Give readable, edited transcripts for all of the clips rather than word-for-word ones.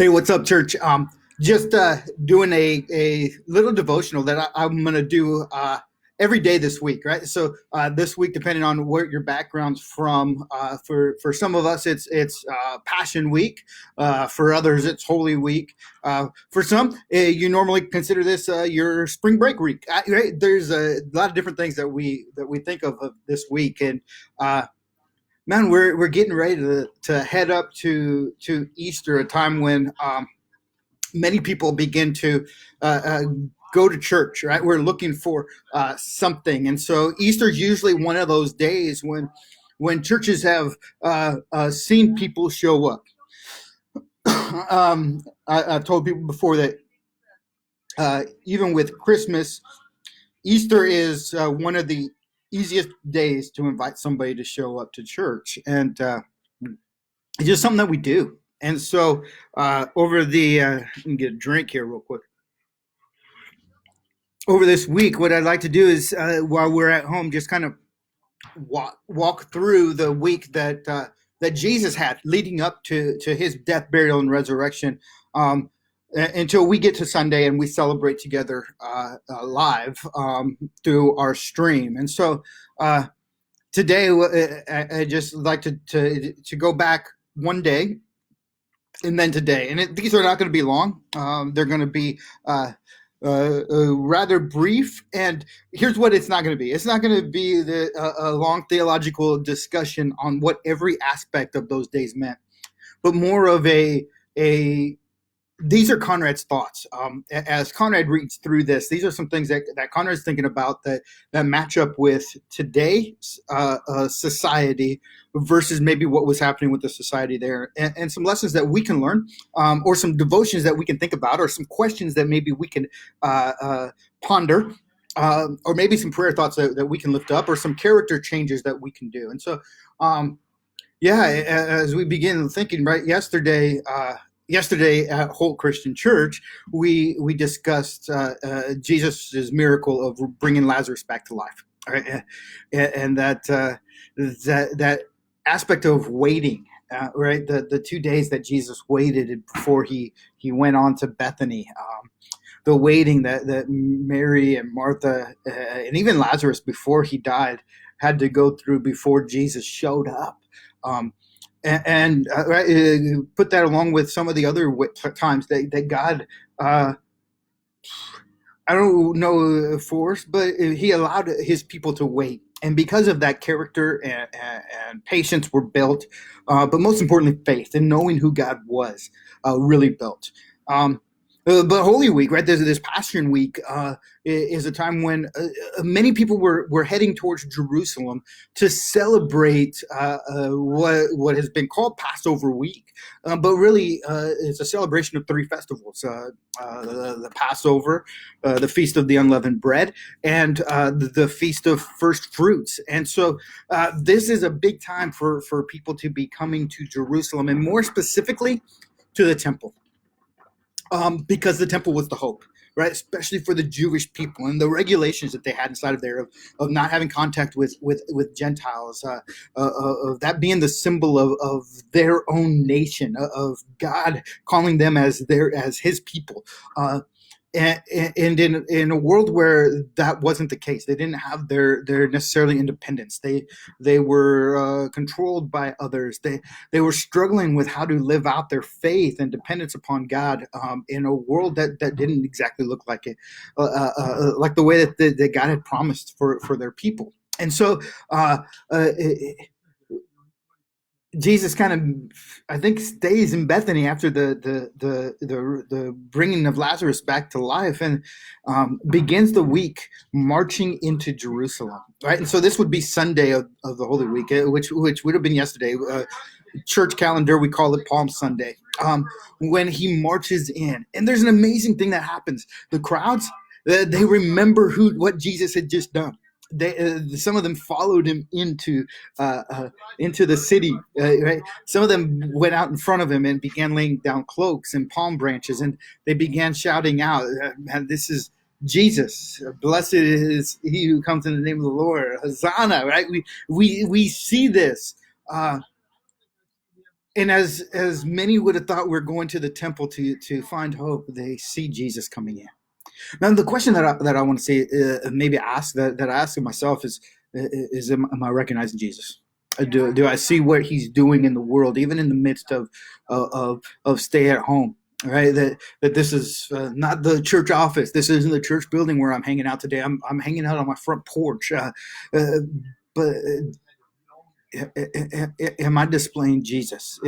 Hey, what's up, church? Just doing a little devotional that I'm going to do every day this week, right? So this week, depending on where your background's from, for some of us, it's Passion Week. For others, it's Holy Week. For some, you normally consider this your spring break week. Right? There's a lot of different things that we think of this week, and man, we're getting ready to head up to Easter, a time when many people begin to go to church. Right, we're looking for something, and so Easter is usually one of those days when churches have seen people show up. I've told people before that even with Christmas, Easter is one of the easiest days to invite somebody to show up to church, and it's just something that we do. And so over the let me get a drink here real quick. Over this week, what I'd like to do is while we're at home, just kind of walk through the week that Jesus had leading up to his death, burial, and resurrection, until we get to Sunday and we celebrate together live through our stream. And so today, I just like to go back one day and then today. And these are not going to be long. They're going to be rather brief. And here's what it's not going to be. It's not going to be a long theological discussion on what every aspect of those days meant, but more of a these are Conrad's thoughts. As Conrad reads through this, these are some things that Conrad's thinking about that match up with today's society versus maybe what was happening with the society there, and some lessons that we can learn, or some devotions that we can think about, or some questions that maybe we can ponder, or maybe some prayer thoughts that we can lift up, or some character changes that we can do. And so, yeah, as we begin thinking, right, yesterday at Holt Christian Church, we discussed Jesus' miracle of bringing Lazarus back to life, right? And that aspect of waiting, right? The 2 days that Jesus waited before he went on to Bethany, the waiting that Mary and Martha and even Lazarus before he died had to go through before Jesus showed up. And put that along with some of the other times that God, I don't know, forced, but he allowed his people to wait. And because of that, character and patience were built, but most importantly, faith and knowing who God was really built. But Holy Week, right? This Passion Week is a time when many people were heading towards Jerusalem to celebrate what has been called Passover Week, but really it's a celebration of three festivals: the Passover, the Feast of the Unleavened Bread, and the Feast of First Fruits. And so this is a big time for people to be coming to Jerusalem, and more specifically to the temple. Because the temple was the hope, right? Especially for the Jewish people and the regulations that they had inside of there of not having contact with Gentiles, of that being the symbol of their own nation, of God calling them as his people. And in a world where that wasn't the case, they didn't have their necessarily independence. They were controlled by others. They were struggling with how to live out their faith and dependence upon God in a world that didn't exactly look like it, like the way that God had promised for their people. And so Jesus kind of, I think, stays in Bethany after the bringing of Lazarus back to life, and begins the week marching into Jerusalem. Right, and so this would be Sunday of the Holy Week, which would have been yesterday. Church calendar, we call it Palm Sunday. When he marches in, and there's an amazing thing that happens. The crowds, they remember what Jesus had just done. Some of them followed him into the city. Right? Some of them went out in front of him and began laying down cloaks and palm branches, and they began shouting out, "Man, this is Jesus! Blessed is he who comes in the name of the Lord! Hosanna!" Right? We see this. And as many would have thought we're going to the temple to find hope, they see Jesus coming in. Now, the question that I want to say, maybe ask that I ask of myself is am I recognizing Jesus? Do I see what he's doing in the world, even in the midst of stay at home? Right, that this is not the church office. This isn't the church building where I'm hanging out today. I'm hanging out on my front porch. Uh, but am I displaying Jesus?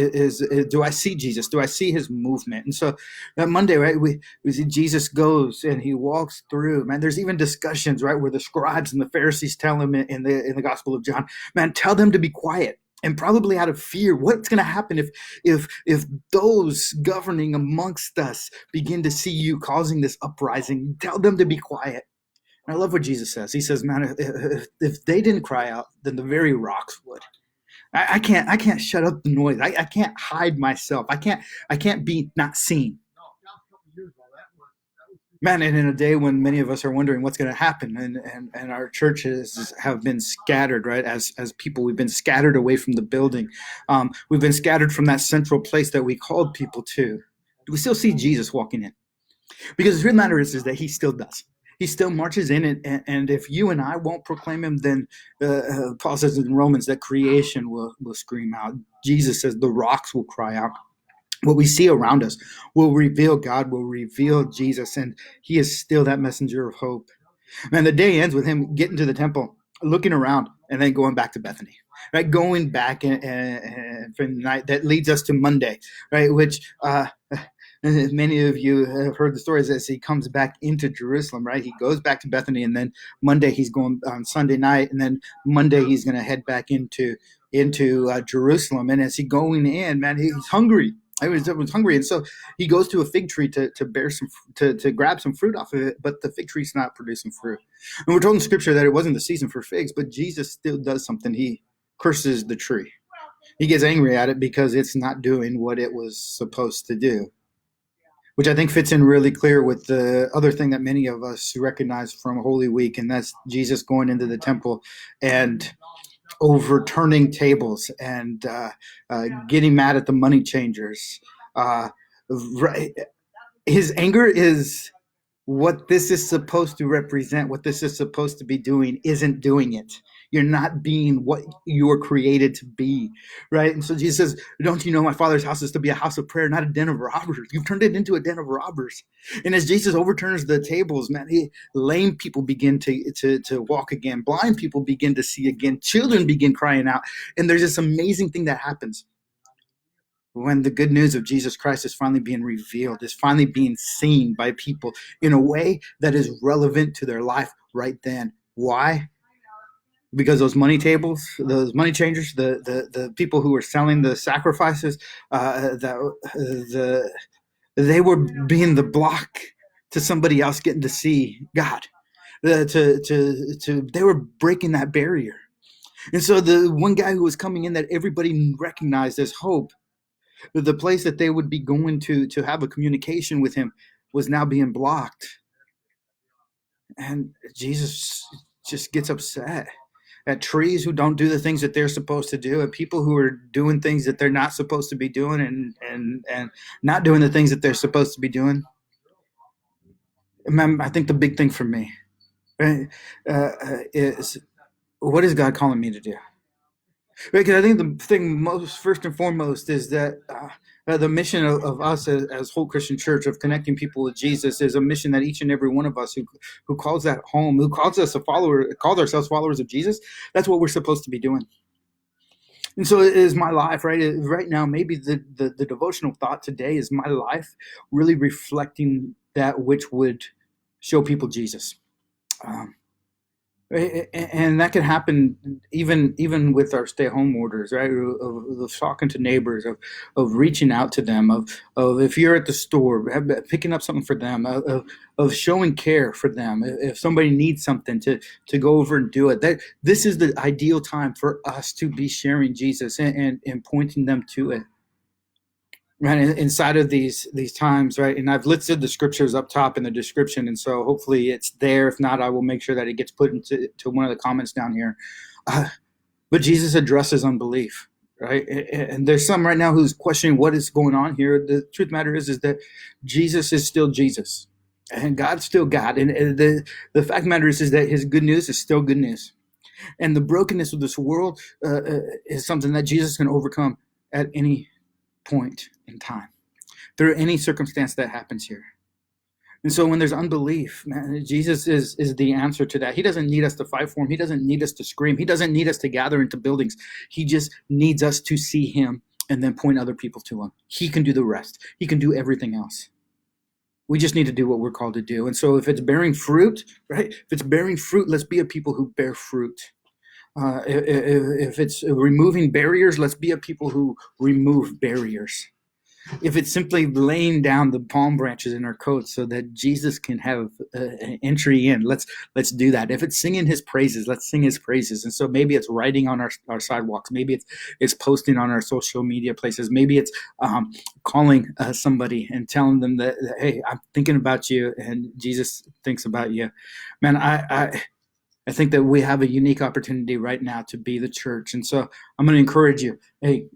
Do I see Jesus? Do I see his movement? And so that Monday, right, we see Jesus goes and he walks through. Man, there's even discussions, right, where the scribes and the Pharisees tell him in the Gospel of John, man, tell them to be quiet. And probably out of fear, what's going to happen if those governing amongst us begin to see you causing this uprising? Tell them to be quiet. And I love what Jesus says. He says, man, if they didn't cry out, then the very rocks would. I can't shut up the noise. I can't hide myself. I can't be not seen. Man, and in a day when many of us are wondering what's going to happen, and our churches have been scattered, right? As people, we've been scattered away from the building. We've been scattered from that central place that we called people to. Do we still see Jesus walking in? Because the truth of the matter is that he still does. He still marches in, and if you and I won't proclaim him, then Paul says in Romans that creation will scream out. Jesus says the rocks will cry out. What we see around us will reveal God, will reveal Jesus, and he is still that messenger of hope. Man, the day ends with him getting to the temple, looking around, and then going back to Bethany. Right, going back and from the night that leads us to Monday, right? Which many of you have heard the stories as he comes back into Jerusalem. Right, he goes back to Bethany, and then Monday he's going on Sunday night, and then Monday he's going to head back into Jerusalem. And as he's going in, man, he's hungry. I was hungry, and so he goes to a fig tree to bear some to grab some fruit off of it, but the fig tree's not producing fruit. And we're told in Scripture that it wasn't the season for figs, but Jesus still does something. He curses the tree. He gets angry at it because it's not doing what it was supposed to do, which I think fits in really clear with the other thing that many of us recognize from Holy Week, and that's Jesus going into the temple and overturning tables and getting mad at the money changers. Right. His anger is what this is supposed to represent, what this is supposed to be doing, isn't doing it. You're not being what you were created to be, right? And so Jesus says, don't you know my Father's house is to be a house of prayer, not a den of robbers? You've turned it into a den of robbers. And as Jesus overturns the tables, man, lame people begin to walk again. Blind people begin to see again. Children begin crying out. And there's this amazing thing that happens when the good news of Jesus Christ is finally being revealed, is finally being seen by people in a way that is relevant to their life right then. Why? Because those money tables, those money changers, the people who were selling the sacrifices, they were being the block to somebody else getting to see God. They were breaking that barrier. And so the one guy who was coming in that everybody recognized as hope, the place that they would be going to have a communication with him, was now being blocked. And Jesus just gets upset at trees who don't do the things that they're supposed to do, at people who are doing things that they're not supposed to be doing, and not doing the things that they're supposed to be doing. I think the big thing for me, right, is, what is God calling me to do? Because I think the thing most, first and foremost, is that the mission of us as whole Christian Church, of connecting people with Jesus, is a mission that each and every one of us who calls that home, who calls us a follower, calls ourselves followers of Jesus, that's what we're supposed to be doing. And so it is my life, right? Right now, maybe the devotional thought today is my life really reflecting that which would show people Jesus. Um, and that can happen even with our stay-at-home orders, right? Of talking to neighbors, of reaching out to them, of if you're at the store, picking up something for them, of showing care for them. If somebody needs something, to go over and do it. That this is the ideal time for us to be sharing Jesus and pointing them to it. Right, inside of these times, right? And I've listed the scriptures up top in the description, and so hopefully it's there. If not, I will make sure that it gets put into one of the comments down here. But Jesus addresses unbelief, right? And there's some right now who's questioning what is going on here. The truth of the matter is that Jesus is still Jesus, and God's still God. And the fact of the matter is that His good news is still good news. And the brokenness of this world is something that Jesus can overcome at any point in time, through any circumstance that happens here. And so when there's unbelief, man, Jesus is the answer to that. He doesn't need us to fight for him. He doesn't need us to scream. He doesn't need us to gather into buildings. He just needs us to see him and then point other people to him. He can do the rest. He can do everything else. We just need to do what we're called to do. And so if it's bearing fruit, right? If it's bearing fruit, let's be a people who bear fruit. If it's removing barriers, let's be a people who remove barriers. If it's simply laying down the palm branches in our coats so that Jesus can have an entry in, let's do that. If it's singing his praises, let's sing his praises. And so maybe it's writing on our sidewalks. Maybe it's posting on our social media places. Maybe it's calling somebody and telling them that, hey, I'm thinking about you and Jesus thinks about you. Man, I think that we have a unique opportunity right now to be the church. And so I'm going to encourage you, hey,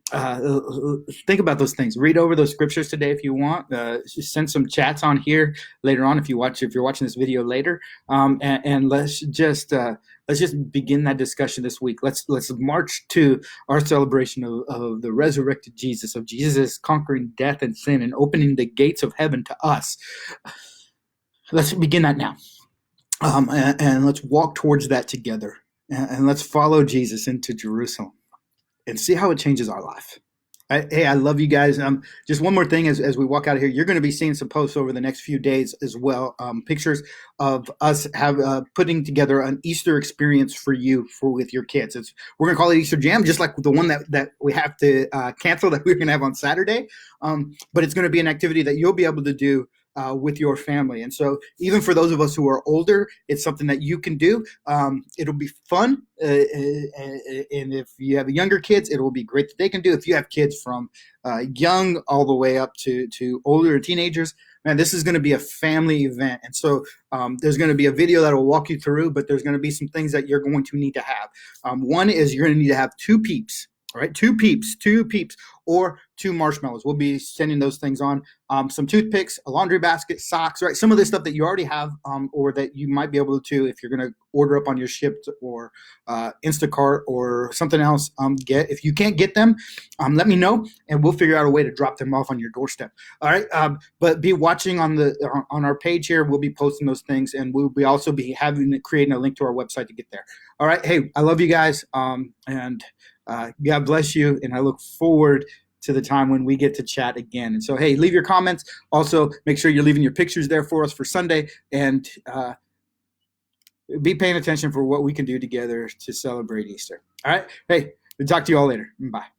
think about those things. Read over those scriptures today if you want. Send some chats on here later on if you're watching this video later. And let's just begin that discussion this week. Let's march to our celebration of the resurrected Jesus, of Jesus conquering death and sin and opening the gates of heaven to us. Let's begin that now. And let's walk towards that together. And let's follow Jesus into Jerusalem and see how it changes our life. Hey, I love you guys. Just one more thing as we walk out of here, you're going to be seeing some posts over the next few days as well. Pictures of us putting together an Easter experience for you with your kids. We're going to call it Easter Jam, just like the one that we have to cancel that we're going to have on Saturday. But it's going to be an activity that you'll be able to do with your family. And so even for those of us who are older, it's something that you can do. It'll be fun. And if you have younger kids, it will be great that they can do. If you have kids from young all the way up to older teenagers, man, this is going to be a family event. And so there's going to be a video that will walk you through, but there's going to be some things that you're going to need to have. One is you're going to need to have 2 peeps. All right, 2 peeps, or 2 marshmallows. We'll be sending those things on. Some toothpicks, a laundry basket, socks, right? Some of the stuff that you already have, or that you might be able to, if you're going to order up on your Shipt or Instacart or something else, get. If you can't get them, let me know, and we'll figure out a way to drop them off on your doorstep. All right, but be watching on our page here. We'll be posting those things, and we'll be also be creating a link to our website to get there. All right, hey, I love you guys, and God bless you, and I look forward to the time when we get to chat again. And so, hey, leave your comments. Also, make sure you're leaving your pictures there for us for Sunday, and be paying attention for what we can do together to celebrate Easter. All right? Hey, we'll talk to you all later. Bye.